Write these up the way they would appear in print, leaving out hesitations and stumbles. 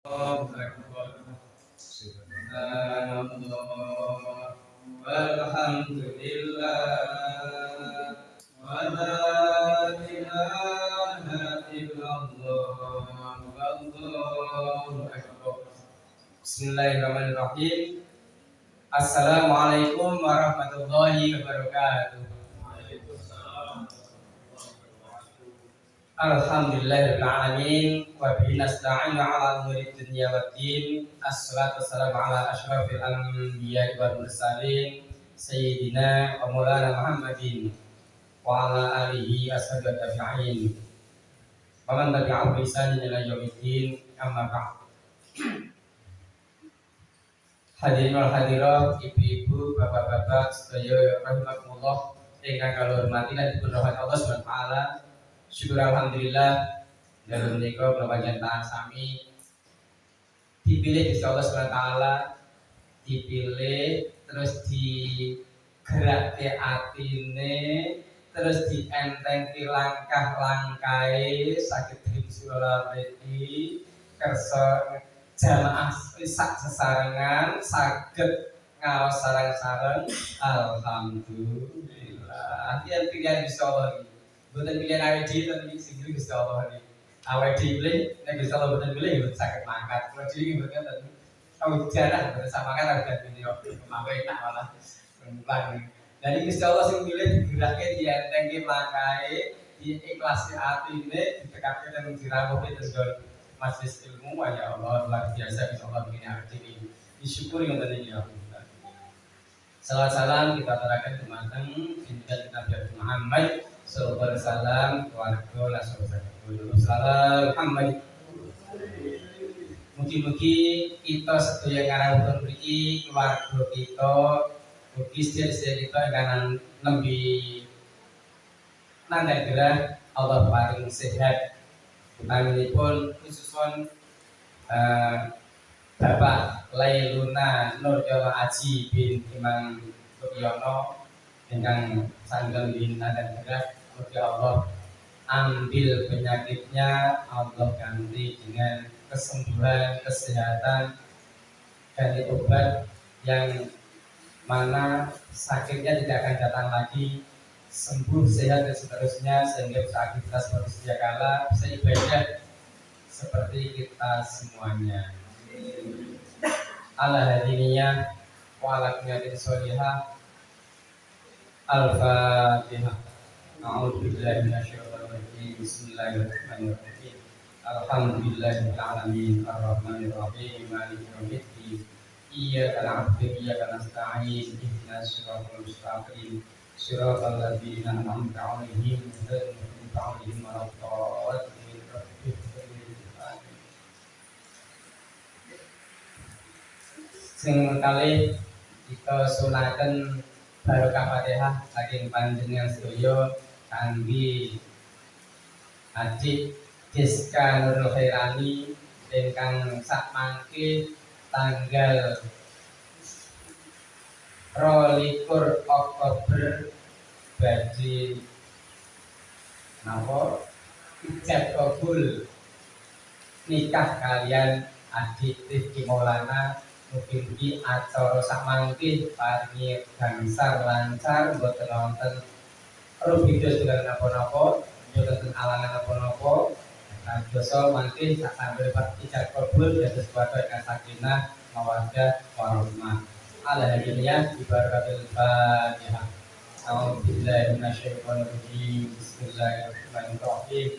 Allahu Akbar. Subhanallah walhamdulillah wa la ilaha illallah wallahu akbar. Bismillahirrahmanirrahim. Assalamualaikum warahmatullahi wabarakatuh. Alhamdulillahirabbil alamin wa bihi nasta'inu 'ala umuri dunya waddin. Assalatu wassalamu ala asyrafil anbiya'i wal mursalin sayyidina wa maulana Muhammadin wa ala alihi ashabihi tabi'in. Wa man tabi'ahum bi ihsanin ila yaumiddin. Amma ba'd. Hadirin wal hadirat, ibu-ibu, bapak-bapak sedaya rahimakumullah ingkang kula hormati lan dipun rahmat Allah Subhanahu wa taala. Syukur alhamdulillah dalam menika berbahagia tahan sami dipilih Gusti Allah Subhanahu wa taala, dipilih terus digerakke atine, terus dientengke langkah-langkahe saged dimsula mriki kersa jamaah sak sesarengan saged ngaos sareng-sareng. Alhamdulillah. Atian pilihan Gusti Allah. Bukan pilihan awet dhewe tapi sing iki Gusti Allah iki. Awet dhewe nek Gusti Allah boten pilih boten saged mangkat. Kalau dhewe boten ngoten. Aku jarang boten samangkat ada video mangke enak malah. Mumpang. Dan Gusti Allah sing pilih digerakke dientengke langkahe, diikhlasi atine, ditekake dan dirawuhi terus majelis ilmu. Ya Allah luar biasa Gusti Allah begini awet dhewe. Disyukuri ngoten iki ya. Salawat salam kita aturaken dumateng Junjungan Nabi Muhammad sallallahu alaihi wasallam, keluarga lan sahabat salam Muhammad. Mugi-mugi kita sedaya ngarawuh mriki keluarga kita, mugi sedaya kita ingkang nembe nandhara Allah paring sehat. Utaminipun khususon Bapak Lailuna Nur Jawa Aji bin Imam Budiono ingkang sanggeng bina dan gerak. Mugi Allah ambil penyakitnya, Allah ganti dengan kesembuhan, kesehatan, ganti obat yang mana sakitnya tidak akan datang lagi, sembuh, sehat dan seterusnya, sehingga bisa aktivitas seperti sedia kala, bisa ibadah seperti kita semuanya. Ala hadiniyah wa ala kunyatin sholihah. Al-Fatihah. A'udzu billahi minasyaitonir rajim. Bismillahirrahmanirrahim. Alhamdulillahil alamin arrahmanir rahim maliki yaumiddin. Iyyaka na'budu wa iyyaka nasta'in. Ihdinas siratal mustaqim. Siratal ladzina an'amta 'alaihim ghairil maghdubi 'alaihim waladdallin. Sing kalih kita sunnaken barokah Fatihah saking panjenengan sedaya kangge Adik Deska Nurul Khairani ingkang sak mangke tanggal 22 Oktober badhe napa ijab kabul nikah kalian Adik Rifki Maulana. Mugi-mugi acara sakmangke paringi gangsar lancar, boten wonten rubidos dengan napa-napa, boten alangan napa-napa. Dosa mangke sak sampe ijab kabul dados keluarga ingkang sakinah mawaddah warahmah. Alhamdulillah ibarakatil Fatihah. A'udzu billahi minasyaitonir rajim. Bismillahirrahmanirrahim.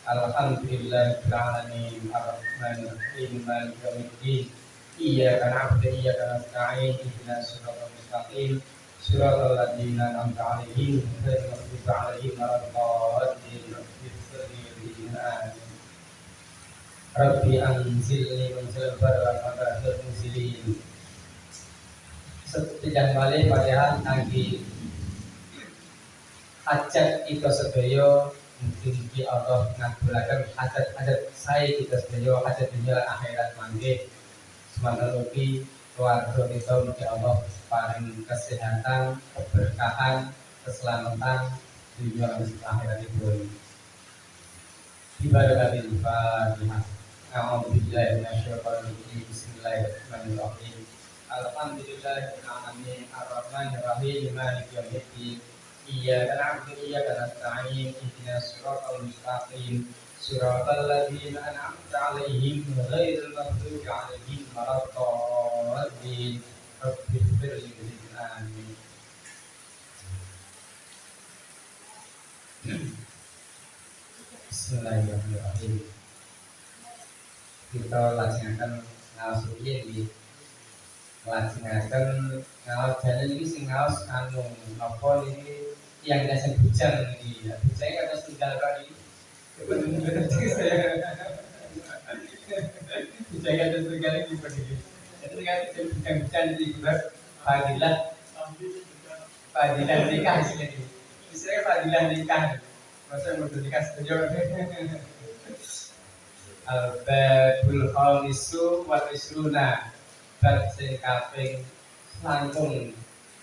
Alhamdulillahirabbil alamin arrahmanir rahim maliki yaumiddin. Iyyaka na'budu wa iyyaka nasta'in. Ihdinas siratal mustaqim. Siratal ladzina an'amta 'alaihim ghairil maghdubi 'alaihim waladdallin. Rabbi anzilni munzilal barri wa anta munzilin. Setidak malih Fatihah kangge hajat kita sedaya. Mugi-mugi Allah ngabulaken hajat-hajat sae kita sedaya, hajat dunia akhirat mangke. Semoga mugi keluarga kita mugi Allah paring kesehatan, keberkahan, keselamatan dunia dan akhirat itu. Ibadah Fatihah. A'udzubillahi minasyaitonir rajim. Bismillahirrahmanirrahim. Alhamdulillahirabbil alamin arrahmanir rahim maliki yaumiddin. Iyyaka na'budu wa iyyaka nasta'in ihdinas siratal mustaqim siratal ladzina an'amta 'alaihim ghairil maghdubi 'alaihim waladdallin. Rabbighfirli amin. Bismillahirrahmanirrahim. Kita lajengaken ngaos iki lajengaken ngaos jalan iki sing ngaos anu napa niki yang dasar bujang niki ya. Bujang kata tunggal kali. Bujang kata tunggal iki begini. Itu kan bujang-bujang di bulan Fadilah. Fadilah nikah sini. Misalnya Fadilah nikah. Masa mau nikah setuju. Al-babul khamisu wal isruna bab sing kaping langkung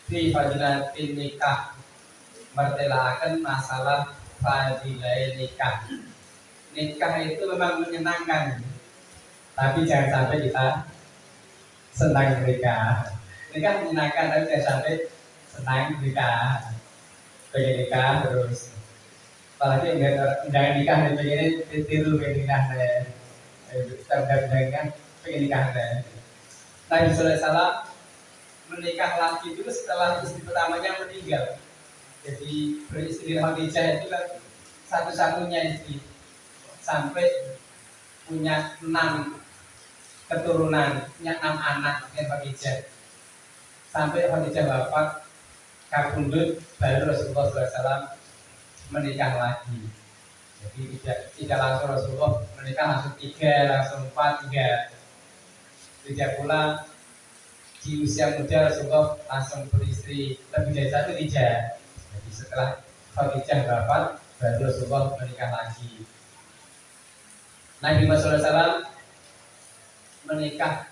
fi fadilatin nikah mertelaaken masalah fadilah nikah. Nikah itu memang menyenangkan, tapi jangan sampai kita senang nikah. Nikah menyenangkan, tapi jangan sampai senang nikah. Pengen nikah terus, apalagi jangan nikah dan pengen tiru pengen nikah deh. Kita pengen nikah deh. Nabi SAW menikah lagi itu setelah istri pertamanya meninggal. Jadi beristri Khadijah itu kan satu-satunya istri sampai punya 6 keturunan, punya 6 anak yang Khadijah. Sampai Khadijah wafat kabundut baru Rasulullah SAW menikah lagi. Jadi tidak langsung Rasulullah menikah langsung 3, langsung 4, 3 pula di usia muda Rasulullah langsung beristri lebih dari 1, 3. Jadi setelah Khadijah wafat baru Rasulullah menikah lagi. Nabi Muhammad SAW menikah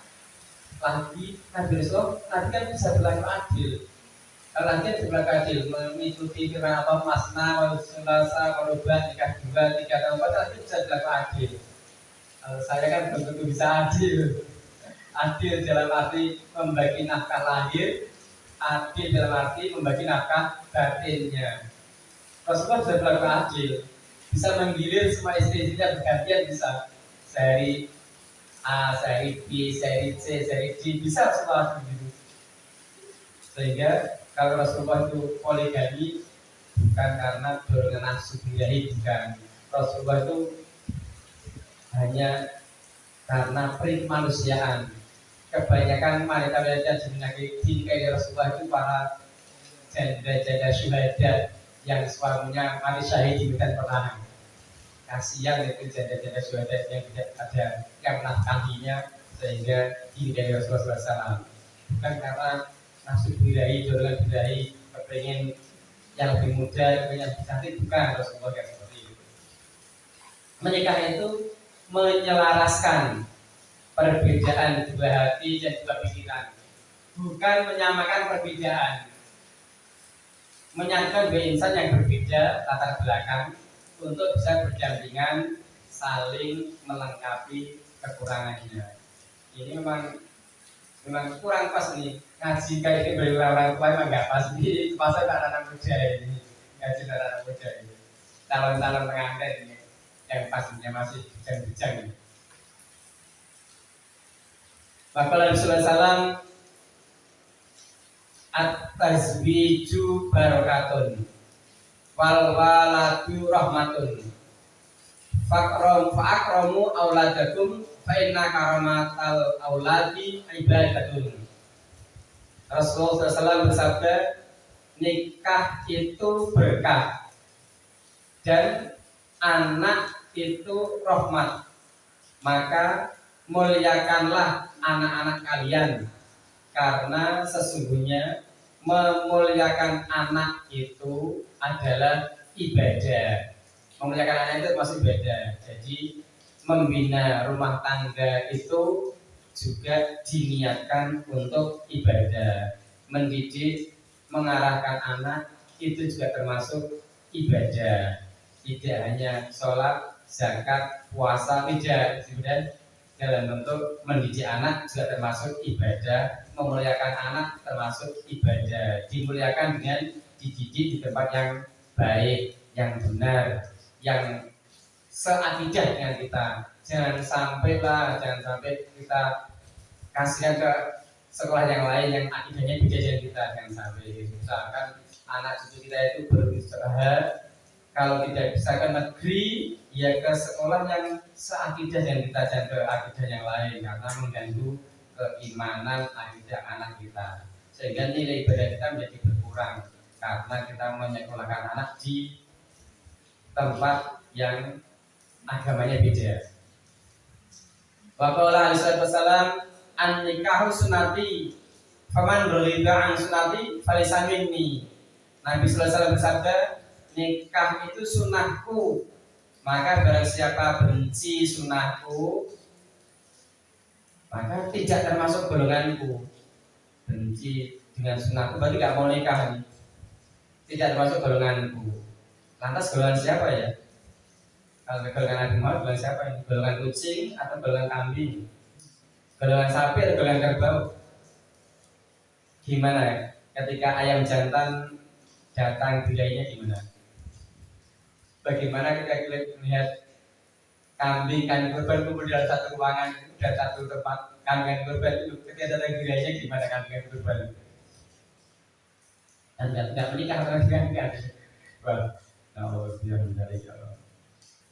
lagi. Nabi Rasulullah nanti kan bisa berlaku adil. Kalau nanti berlaku adil mengikuti firman Allah masna wa sulasa wa ruba nikah 2, 3, 4 nanti bisa berlaku adil. Kalau saya kan belum tentu bisa adil. Adil dalam arti membagi nafkah lahir, adil dalam arti membagi nafkah batinnya. Rasulullah sudah berlaku adil, bisa menggilir semua istri-istrinya bergantian, bisa sehari A, sehari B, sehari C, sehari D, bisa Rasulullah begitu. Sehingga kalau Rasulullah itu poligami bukan karena dorongan nafsu birahi, bukan. Rasulullah itu hanya karena perikemanusiaan. Kebanyakan wanita-wanita yang dinikahi Rasulullah itu para janda-janda syuhada yang suaminya mati syahid di medan perang. Kasihan itu janda-janda syuhada yang tidak ada yang menafkahinya sehingga dinikahi Rasulullah SAW. Bukan karena nafsu birahi, dorongan birahi, kepengen yang lebih muda, kepengen lebih cantik, bukan. Rasulullah yang seperti itu. Menikah itu menyelaraskan perbedaan dua hati dan dua pikiran, bukan menyamakan perbedaan. Menyatukan dua insan yang berbeda latar belakang untuk bisa berdampingan, saling melengkapi kekurangannya. Ini memang kurang pas nih. Ngaji kayak ini bagi orang tua memang nggak pas. Ini pasal anak muda ini, ngaji anak muda ini. Calon-calon pengantin ini yang pastinya masih bujang-bujang ini. Maka Rasulullah SAW at-tazwiju barokatun wal waladu rahmatun fa'akramu auladakum fa'inna karamatal auladi ibadatun. Rasulullah SAW bersabda, nikah itu berkah dan anak itu rahmat, maka muliakanlah anak-anak kalian, karena sesungguhnya memuliakan anak itu adalah ibadah. Memuliakan anak itu masih ibadah. Jadi membina rumah tangga itu juga diniatkan untuk ibadah. Mendidik, mengarahkan anak itu juga termasuk ibadah. Tidak hanya sholat, zakat, puasa, tidak. Kemudian dalam bentuk mendidik anak juga termasuk ibadah, memuliakan anak termasuk ibadah. Dimuliakan dengan dididik di tempat yang baik, yang benar, yang seakidah dengan kita. Jangan sampai kita kasihkan ke sekolah yang lain yang akidahnya beda dengan kita. Jangan sampai misalkan anak cucu kita itu berusaha, kalau tidak bisa ke negeri, ya ke sekolah yang seakidah dengan kita, dan ke akidah yang lain, karena mengganggu keimanan akidah anak kita, sehingga nilai ibadah kita menjadi berkurang karena kita menyekolahkan anak di tempat yang agamanya beda. Wa qala alaihi wasallam an-nikahu sunnati faman radiya an sunnati falaysa minni. Nabi sallallahu alaihi wasallam bersabda, nikah itu sunnahku, maka barang siapa benci sunnahku maka tidak termasuk golonganku. Benci dengan sunnahku berarti gak mau nikah, tidak termasuk golonganku. Lantas golongan siapa ya? Kalau golongan Nabi Muhammad, golongan siapa ini? Golongan kucing atau golongan kambing? Golongan sapi atau golongan kerbau? Gimana ketika ayam jantan datang bilainya gimana? Bagaimana kita melihat kambing kurban kumpul dalam satu ruangan, dan satu tempat kambing kurban itu, ketika datang bilainya gimana kambing kurban itu? Dan nggak menikah atau enggak? Wah, biar mencari kalau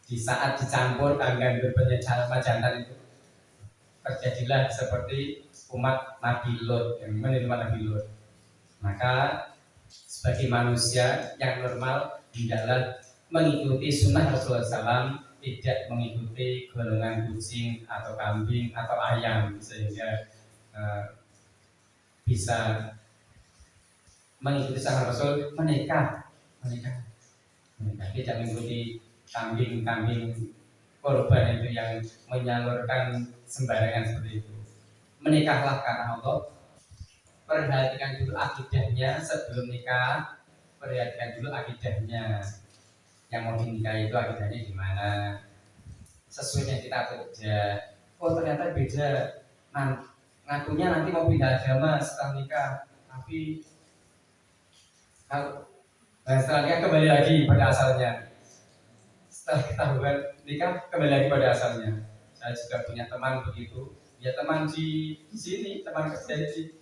di saat dicampur kambing kurbannya jantan itu, terjadilah seperti umat Nabi Lot, yang menerima Nabi Lot. Maka sebagai manusia yang normal hendaklah mengikuti sunnah Rasulullah SAW, tidak mengikuti golongan kucing atau kambing atau ayam, sehingga bisa mengikuti sunnah Rasul, menikah, tidak mengikuti kambing korban itu yang menyalurkan sembarangan seperti itu. Menikahlah karena Allah. Perhatikan dulu akidahnya sebelum nikah. Perhatikan dulu akidahnya. Yang mau dinikah itu akidahnya gimana? Sesuai yang kita kerja. Oh ternyata beda. Ngakunya nanti mau pindah agama setelah nikah, tapi kalau setelah nikah kembali lagi pada asalnya. Setelah ketahuan nikah kembali lagi pada asalnya. Saya juga punya teman begitu. Ya teman di sini, teman kerja di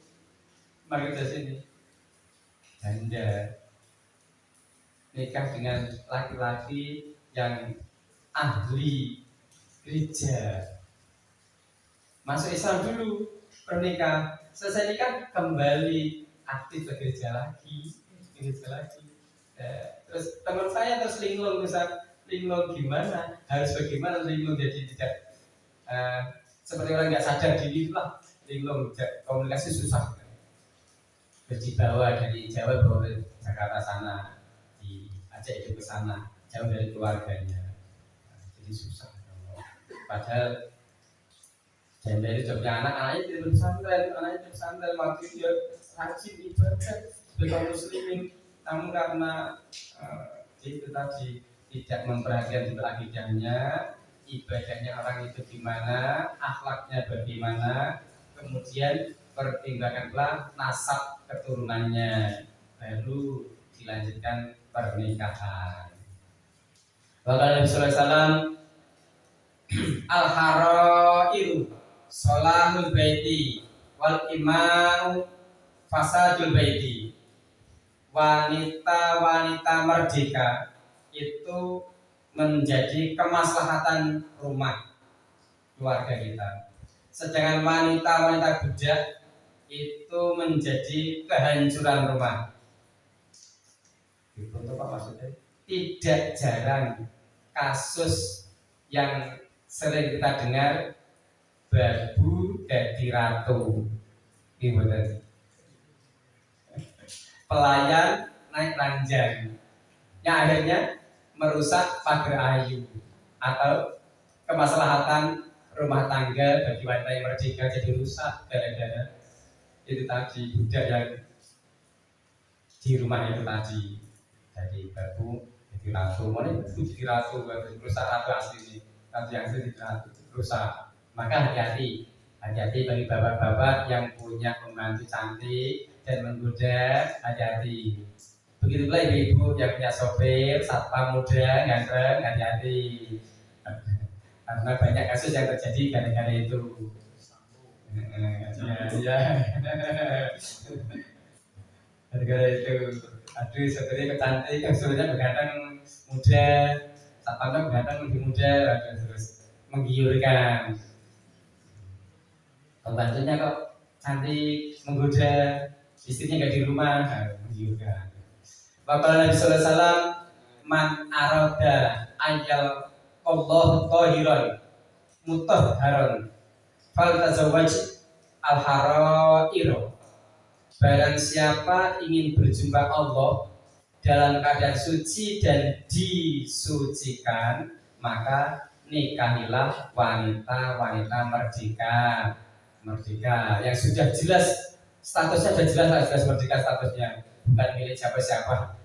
kerja sini. Anda nikah dengan laki-laki yang ahli gereja, masuk Islam dulu, pernikah, selesai nikah kembali aktif ke gereja lagi. Terus teman saya terus linglung, linglung gimana? Harus bagaimana linglung jadi tidak seperti orang nggak sadar diri itulah linglung, komunikasi susah. Dibawa dari Jawa bawa ke Jakarta sana, diajak itu ke sana, jauh dari keluarganya, jadi susah. Padahal dan dari jobnya anaknya tidak bersandar, waktu dia rajin ibadah sebagai muslimin, namun karena itu tadi tidak memperhatikan juga akidahnya, ibadahnya orang itu gimana, akhlaknya bagaimana, kemudian pertimbangkanlah nasab keturunannya, baru dilanjutkan pernikahan. Nabi sallallahu alaihi wasallam al-harairu sholahul baiti wal imau fasadul baiti. Wanita merdeka itu menjadi kemaslahatan rumah keluarga kita, sedangkan wanita budak itu menjadi kehancuran rumah. Itu apa maksudnya? Tidak jarang kasus yang sering kita dengar, babu dadi ratu, pelayan naik ranjang, yang akhirnya merusak pagar ayu atau kemaslahatan rumah tangga bagi wanita yang merdeka jadi rusak gara-gara itu tadi, budak yang di rumah itu tadi. Jadi babu jadi ratu, mana babu jadi ratu, rusak ratu asli ini, ratu yang asli jadi ratu rusak. Maka hati-hati bagi bapak-bapak yang punya pembantu cantik dan menggoda, hati-hati. Begitu pula ibu-ibu yang punya sopir, satpam muda, ganteng, hati-hati. Karena banyak kasus yang terjadi gara-gara itu. Ya. Gara-gara itu. Aduh, sopirnya kecantik, sopirnya berganteng muda, satpamnya berganteng lebih muda, terus menggiurkan. Pembantunya kok cantik, menggoda, istrinya nggak di rumah, menggiurkan. Bapak Nabi Sallallahu Alaihi Wasallam, man aroda ayal Allah qahiran mutahharon fal tazawwaj al harairo. Barang siapa ingin berjumpa Allah dalam keadaan suci dan disucikan, maka nikahilah wanita-wanita merdeka yang sudah jelas statusnya, sudah jelas merdeka statusnya, bukan milik siapa-siapa,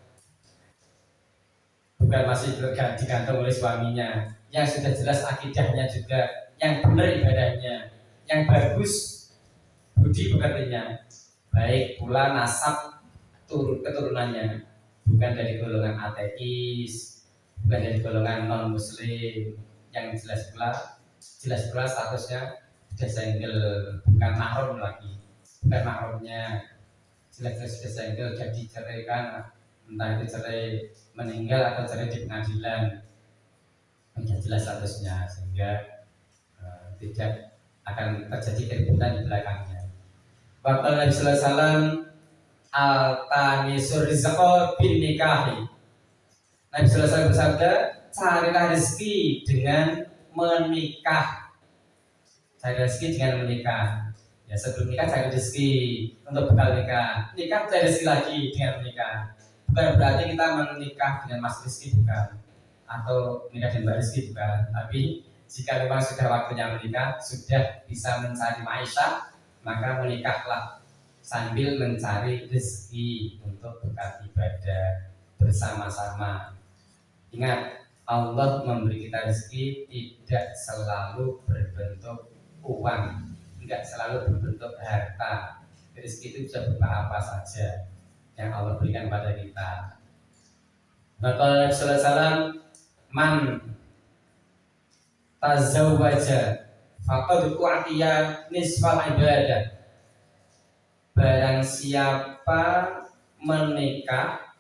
bukan masih digantung oleh suaminya, yang sudah jelas akidahnya juga, yang benar ibadahnya, yang bagus budi pekertinya, baik pula nasab keturunannya, bukan dari golongan ateis, bukan dari golongan non muslim, yang jelas pula statusnya sudah single, bukan mahram lagi, bukan mahramnya, jelas sudah single, jadi cerai kan, entah itu cerai meninggal atau cerai di pengadilan, sudah jelas statusnya, sehingga tidak akan terjadi keributan di belakangnya. Bapak Nabi Sallallahu Alaihi Wasallam al-tanisur rizqa bin nikahi. Nabi Sallallahu Alaihi Wasallam bersabda, carilah rezeki dengan menikah. Cari rezeki dengan menikah. Ya, sebelum nikah cari rezeki untuk bekal nikah. Nikah cari rezeki lagi dengan menikah. Bukan berarti kita menikah dengan mas rezeki, bukan, atau menikah dengan mbak rezeki, bukan. Tapi jika memang sudah waktunya menikah, sudah bisa mencari maisha, maka menikahlah sambil mencari rezeki untuk bekal ibadah bersama-sama. Ingat, Allah memberi kita rezeki tidak selalu berbentuk uang, tidak selalu berbentuk harta. Rezeki itu bisa berupa apa saja yang Allah berikan pada kita. Maka Nabi Sallallahu Alaihi Wasallam, man tazawwaja faqad u'tiya nisfal ibadah. Barang siapa menikah,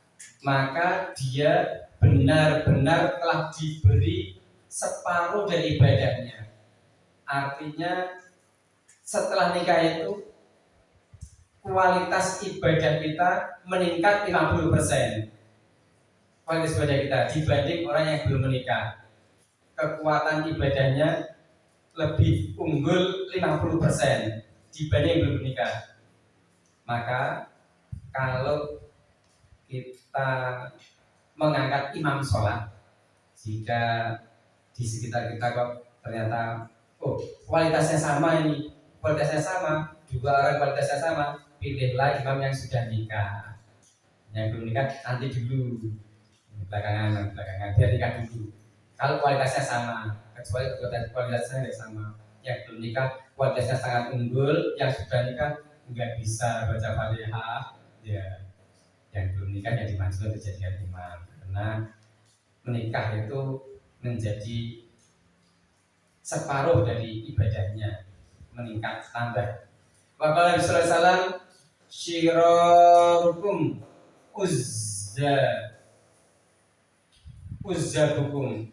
maka dia benar-benar telah diberi separuh dari ibadahnya. Artinya setelah nikah itu kualitas ibadah kita meningkat 50%. Kualitas ibadah kita dibanding orang yang belum menikah, kekuatan ibadahnya lebih unggul 50% dibanding yang belum menikah. Maka kalau kita mengangkat imam sholat, jika di sekitar kita kok ternyata kualitasnya sama, dua orang kualitasnya sama, pilihlah imam yang sudah nikah. Yang belum nikah nanti dulu, belakangan biar nikah dulu. Kalau kualitasnya sama, kecuali kualitasnya tidak sama, yang belum nikah kualitasnya sangat unggul, yang sudah nikah nggak bisa baca Fatihah, ya yang belum nikah jadi maju untuk jadikan imam, karena menikah itu menjadi separuh dari ibadahnya, meningkat tambah. Bapak Nabi Sallallahu Alaihi Wasallam, syirarukum uzzabukum,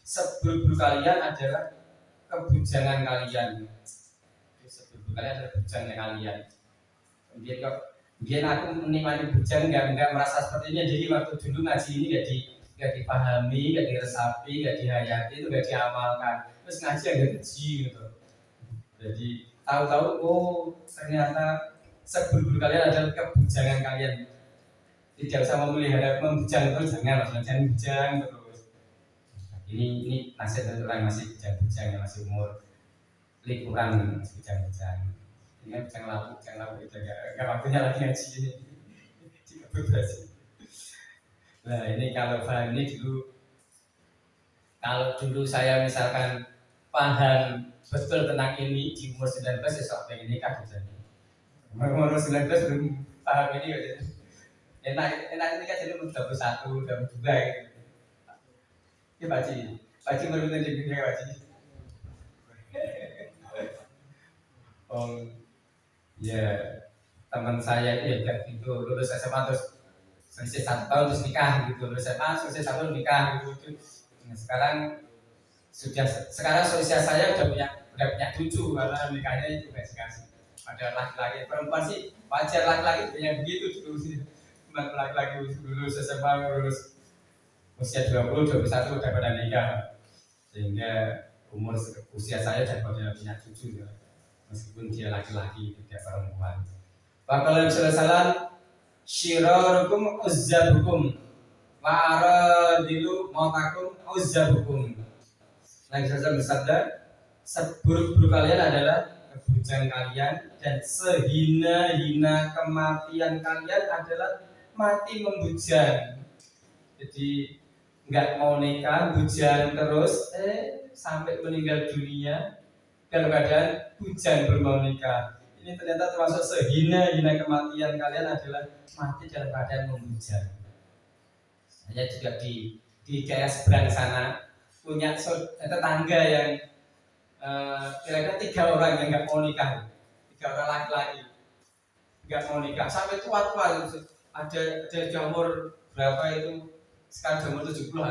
seburuk-buruk kalian adalah kebujangan kalian. Seburuk kalian adalah kebujangan kalian. Kemudian aku menikmati bujang, nggak merasa seperti ini. Jadi waktu dulu ngaji ini nggak dipahami, nggak diresapi, nggak dihayati, itu nggak diamalkan. Terus ngaji agak keji gitu. Jadi tahu-tahu ternyata seburuk kalian adalah kebujangan kalian. Tidak usah memelihara membujang terus, jangan bujang terus. Ini nasihat untuk orang masih bujang-bujang, yang masih umur likuran, masih bujang-bujang. Ini bujang lapu itu nggak waktunya lagi ngaji ini. Nah ini kalau paham ini dulu Kalau dulu saya misalkan paham betul tentang ini di umur 19 ya sok pengen nikah gitu. Umur 19 belum paham ini gitu. Enak nikah jadi umur 21, 22 gitu. Ya Pak Ci baru nanti nikah Pak Ci. Oh ya teman saya itu ya kayak gitu lulus SMA terus selesai 1 tahun terus nikah gitu, lulus SMA selesai 1 tahun nikah gitu. Nah, sekarang sosial saya udah punya cucu karena nikahnya itu gak sekali. Ada laki-laki, perempuan sih wajar laki-laki punya begitu dulu sih. Laki-laki lulus SMA lulus usia 20, 21 udah pada nikah. Sehingga usia saya udah pada punya cucu ya. Meskipun dia laki-laki tidak perempuan. Bakalan salam syirarukum uzzabukum wa aradilu mautakum uzzabukum. Nabi SAW bersabda, seburuk-buruk kalian adalah kebujang kalian dan sehina-hina kematian kalian adalah mati membujang. Jadi nggak mau nikah, bujang terus, sampai meninggal dunia dalam keadaan bujang belum mau nikah. Ini ternyata termasuk sehina-hina kematian kalian adalah mati dalam keadaan membujang. Saya juga di daerah seberang sana punya tetangga yang kira-kira 3 orang yang nggak mau nikah, 3 orang laki-laki nggak mau nikah sampai tua-tua. Ada umur berapa itu? Sekarang umur 70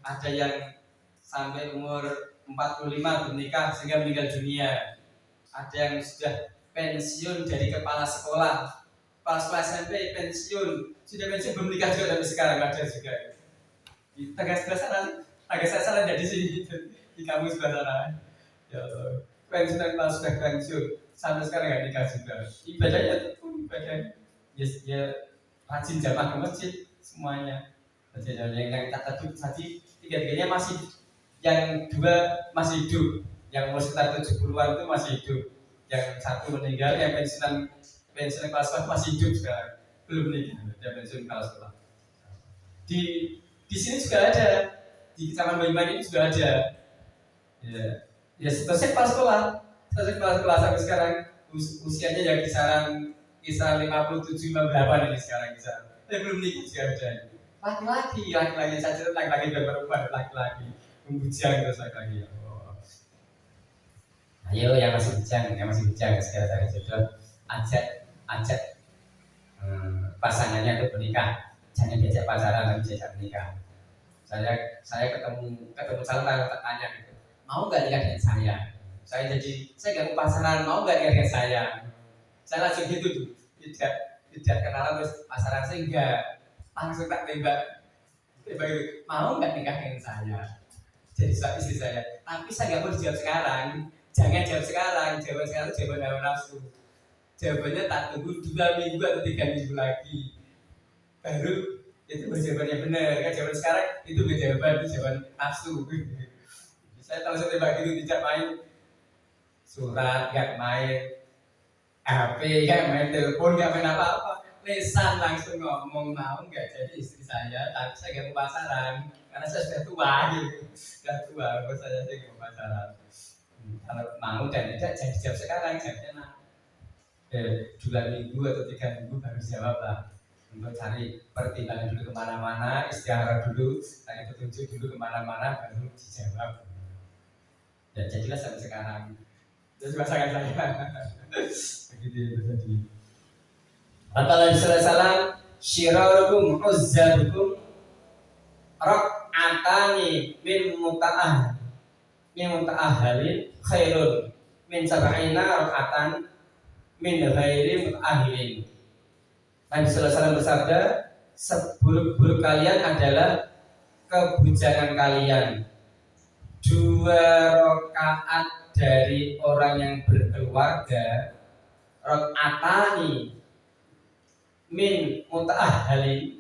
ada yang sampai umur 45 bernikah sehingga meninggal dunia. Ada yang sudah pensiun dari kepala sekolah SMP pensiun, sudah pensiun belum nikah juga sampai sekarang ada juga. Di tengah sebelah sana, agak saya salah dari sini di kampus sebelah sana. Ya Allah, pensiun kalau sudah pensiun sampai sekarang nggak nikah juga. Ibadahnya pun ibadah ya rajin jamaah ke masjid semuanya. Jadi yang tadi 3-3-nya masih, yang 2 masih hidup, yang umur sekitar 70-an itu masih hidup, yang 1 meninggal, yang pensiun kepala sekolah masih hidup sekarang, belum nikah, dia pensiun kepala sekolah. Di sini juga ada, di Kecamatan Banyumanik ini juga ada. Ya seterusnya kepala sekolah sampai sekarang usianya yang kisaran 57-58 ini sekarang bisa. Belum nikah juga ada. Laki-laki saja, laki-laki dan perempuan, laki-laki membujang terus laki-laki. Ayo yang masih bujang segera cari jodoh, ajak pasangannya untuk menikah, jangan diajak pacaran tapi diajak menikah. Saya ketemu calon tanya gitu, mau nggak nikah dengan saya? Saya nggak mau pacaran, mau nggak nikah dengan saya? Saya langsung gitu tuh, tidak kenalan terus pacaran, saya enggak, langsung tak tembak mau nggak nikah dengan saya? Jadi suami istri saya, tapi saya nggak mau dijawab sekarang. Jangan jawab sekarang, jawaban hawa nafsu. Jawabannya tak tunggu 2 minggu atau 3 minggu lagi, baru itu jawabannya benar. Kan jawaban sekarang itu jawaban nafsu. Saya langsung tembak gitu, tidak main surat, nggak main HP, nggak main telepon, nggak main apa-apa. Lesan langsung ngomong, mau nggak jadi istri saya, tapi saya nggak mau pacaran karena saya sudah tua gitu. Sudah tua, kalau saya nggak mau pacaran. Kalau mau dan tidak jangan dijawab sekarang, jawabnya 2 minggu atau 3 minggu baru dijawab lah. Untuk cari pertimbangan dulu kemana-mana, istihara dulu, cari petunjuk dulu kemana-mana, baru dijawab. Dan jadilah sampai sekarang. Terus pasangan saya begitu tadi. Kata Rasulullah, syirarukum uzzabukum rak'atani min muta'ahhalin khairun min sab'ina rak'atan min ghairi muta'ahhilin. Nabi sallallahu alaihi wasallam bersabda, seburuk-buruk kalian adalah kebujangan kalian 2 rakaat dari orang yang berkeluarga, rak'atani min muta'ahhalin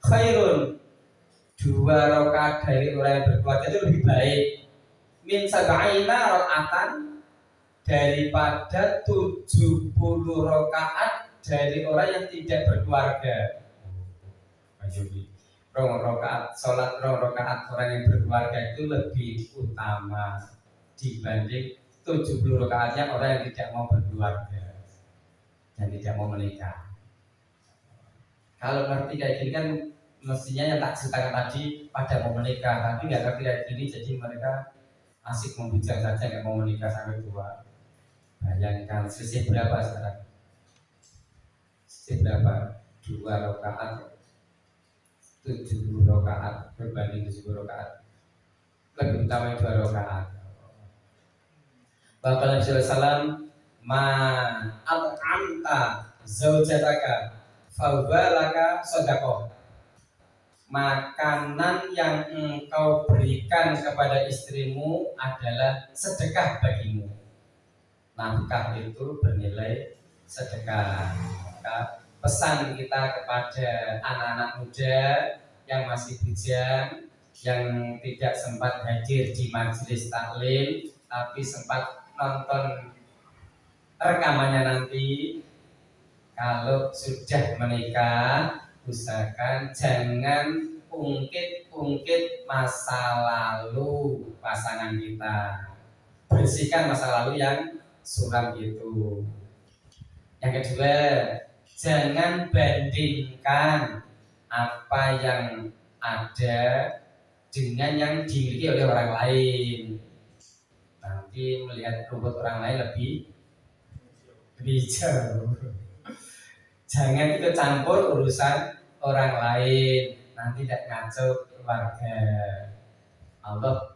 khairun, 2 rakaat dari orang yang berkeluarga itu lebih baik min sab'ina rakaatan daripada 70 rakaat dari orang yang tidak berkeluarga. sholat rong rakaat orang yang berkeluarga itu lebih utama dibanding 70 rakaatnya orang yang tidak mau berkeluarga dan tidak mau menikah. Kalau ngerti kayak gini kan mestinya yang tak ceritakan tadi pada mau menikah, tapi nggak ngerti kayak gini jadi mereka asik membujang saja, nggak mau menikah sampai tua. Bayangkan selisih berapa sekarang? Selisih berapa? 2 rakaat 70 rakaat berbanding 70 rakaat, lebih utama 2 rakaat. Bapak Nabi sallallahu alaihi wasallam, ma at'amta zaujataka fahuwa sedekah. Makanan yang engkau berikan kepada istrimu adalah sedekah bagimu. Nafkah itu bernilai sedekah. Maka pesan kita kepada anak-anak muda yang masih bujang, yang tidak sempat hadir di majelis taklim tapi sempat nonton rekamannya nanti, kalau sudah menikah usahakan jangan ungkit-ungkit masa lalu pasangan kita. Bersihkan masa lalu yang suram itu. Yang kedua, jangan bandingkan apa yang ada dengan yang dimiliki oleh orang lain. Nanti melihat rumput orang lain lebih jauh. Jangan ikut campur urusan orang lain, nanti tidak ngacau keluarga. Allah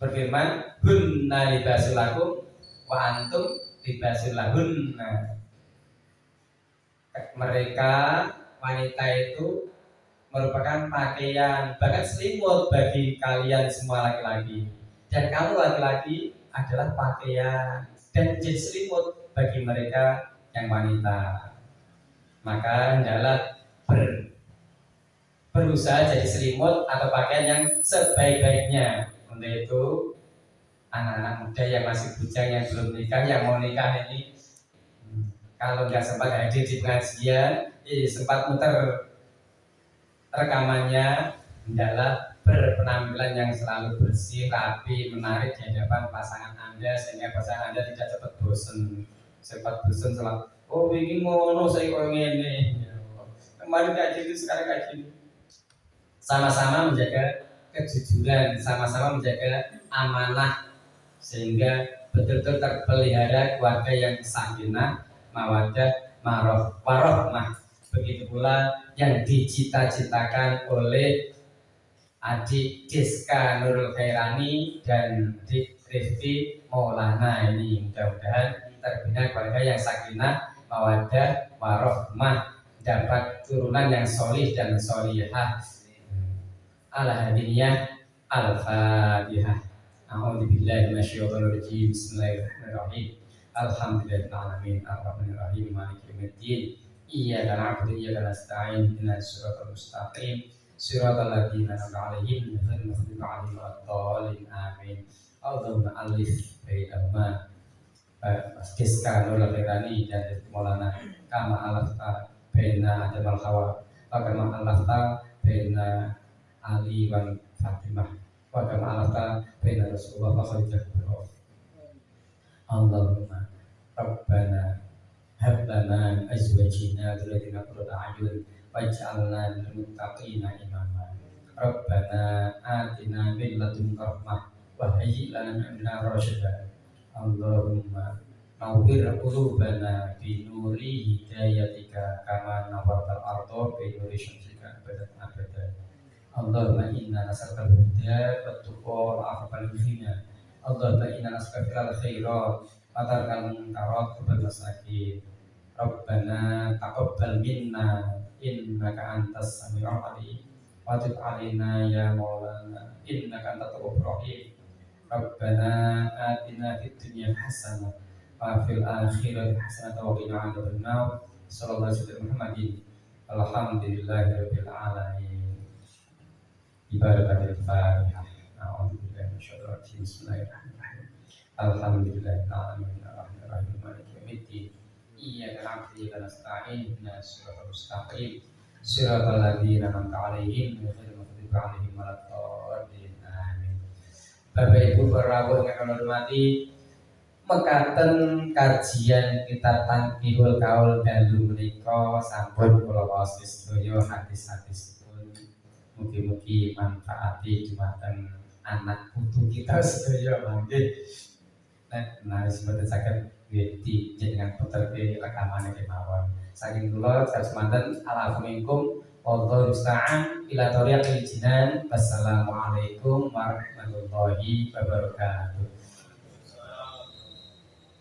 berfirman, hunna libasul lakum wa antum libasul lahunna. Mereka wanita itu merupakan pakaian, bahkan selimut bagi kalian semua laki-laki. Dan kamu laki-laki adalah pakaian dan menjadi selimut bagi mereka yang wanita. Maka hendaklah berusaha jadi selimut atau pakaian yang sebaik-baiknya. Untuk itu anak-anak muda yang masih bujang, yang belum nikah, yang mau nikah ini, kalau nggak sempat hadir di pengajian, sempat muter rekamannya, hendaklah berpenampilan yang selalu bersih, rapi, menarik di hadapan pasangan Anda sehingga pasangan Anda tidak cepat bosan. Sempat bosan selalu, oh ini ngono saya kok ngene. Kemarin kayak gitu, sekarang kayak gini. Sama-sama menjaga kejujuran, sama-sama menjaga amanah sehingga betul-betul terpelihara keluarga yang sakinah, mawaddah, warahmah. Begitu pula yang dicita-citakan oleh adik Diska Nurul Khairani dan adik Rifki Maulana ini. Mudah-mudahan terbina keluarga yang sakinah, mawaddah, warahmah, dapat turunan yang solih dan solihah. Al-Hadiniyah Al-Fatihah. A'udzubillahi minasyaitonir rajim. Bismillahirrahmanirrahim. Alhamdulillahil alamin arrahmanir rahim maliki yaumiddin. Iyyaka na'budu wa iyyaka nasta'in. Ihdinas siratal mustaqim. Siratal ladzina an'amta 'alaihim ghairil maghdubi 'alaihim waladdallin. Amin. Allahumma alif bainahuma. Diska Nurul Khairani dan Maulana kama alafta baina Adam al-Hawa wa kama alafta baina Ali wan Fatimah wa kama alafta baina Rasulullah wa Khadijah. Allahumma Rabbana hab lana azwajina dzurriyyatina qurrata a'yun waj'alna lil muttaqina imama. Rabbana atina min ladunka rahmah wa hayyi lana min amrina rasyada. Allahumma nawwir qulubana bi nuri hidayatika kama nawwartal arda bi nuri syamsika abadan abadan. Allahumma inna nas'aluka al-huda wat-tuqa wal-'afwa wal-ghina. Allahumma inna nas'aluka al-khairat wa tarkal munkarat wal masakin. Rabbana taqabbal minna innaka antas samiul alim wa tub 'alaina ya maulana innaka antat tawwabur rahim. Rabbana atina fid dunya hasanah wa fil akhirati hasanah wa qina adzabannar. Sallallahu alaihi wasallam Muhammadin. Alhamdulillahirabbil alamin. Ibaratul Fatihah. A'udzubillahi minasyaitonir rajim. Bismillahirrahmanirrahim. Alhamdulillahil alamin arrahmanir rahim maliki yaumiddin. Iyyaka na'budu wa iyyaka nasta'in. Ihdinas siratal mustaqim. Siratal ladzina an'amta 'alaihim ghairil maghdubi 'alaihim waladdallin. Amin. Bapak Ibu para rawuh ingkang kula hormati, mekaten kajian kitab Tanbihul Qaul dalu menika sampun kula waos sedaya hadis-hadisipun. Mugi-mugi manfaati dumateng anak putu kita sedaya mangke. Nah, sebentar saged wedi jenengan puterke rekamane kemawon. Saking kula semanten ala minkum wallahu musta'an ila thariqil jinan. Wassalamualaikum warahmatullahi wabarakatuh.